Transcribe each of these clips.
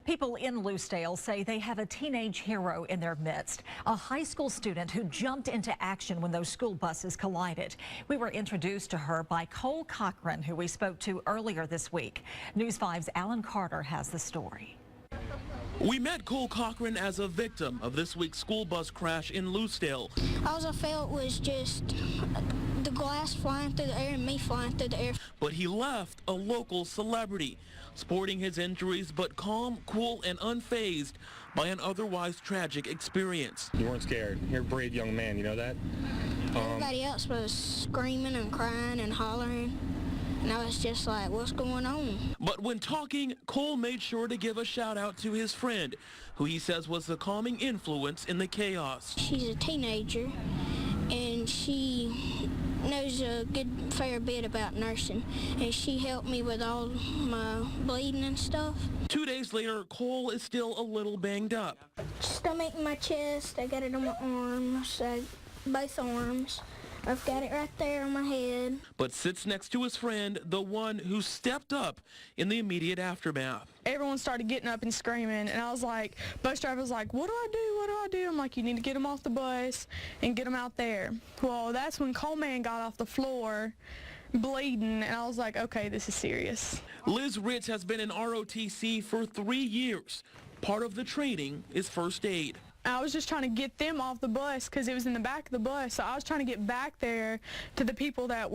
People in Lucedale say they have a teenage hero in their midst, a high school student who jumped into action when those school buses collided. We were introduced to her by Cole Cochran, who we spoke to earlier this week. News 5's Alan Carter has the story. We met Cole Cochran as a victim of this week's school bus crash in Lucedale. All I felt was just the glass flying through the air and me flying through the air. But he left a local celebrity, sporting his injuries but calm, cool, and unfazed by an otherwise tragic experience. You weren't scared. You're a brave young man, you know that? Everybody else was screaming and crying and hollering. And I was just like, what's going on? But when talking, Cole made sure to give a shout out to his friend, who he says was the calming influence in the chaos. She's a teenager, and she knows a good fair bit about nursing, and she helped me with all my bleeding and stuff. 2 days later, Cole is still a little banged up. Stomach in my chest, I got it on my arms, both arms. I've got it right there on my head. But sits next to his friend, the one who stepped up in the immediate aftermath. Everyone started getting up and screaming, and I was like, bus driver was like, what do I do? What do I do? I'm like, you need to get them off the bus and get them out there. Well, that's when Coleman got off the floor bleeding, and I was like, okay, this is serious. Liz Ritz has been in ROTC for 3 years. Part of the training is first aid. I was just trying to get them off the bus because it was in the back of the bus. So I was trying to get back there to the people that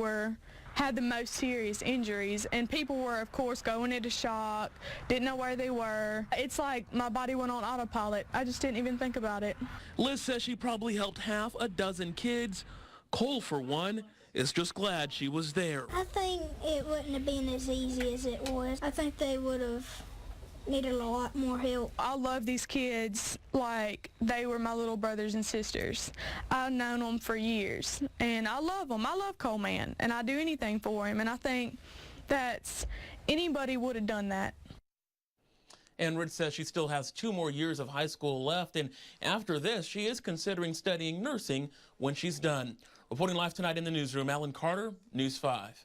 had the most serious injuries. And people were, of course, going into shock, didn't know where they were. It's like my body went on autopilot. I just didn't even think about it. Liz says she probably helped half a dozen kids. Cole, for one, is just glad she was there. I think it wouldn't have been as easy as it was. I think they would have needed a lot more help. I love these kids like they were my little brothers and sisters. I've known them for years, and I love them. I love Coleman, and I'd do anything for him, and I think that anybody would have done that. And Ritz says she still has 2 more years of high school left, and after this, she is considering studying nursing when she's done. Reporting live tonight in the newsroom, Alan Carter, News 5.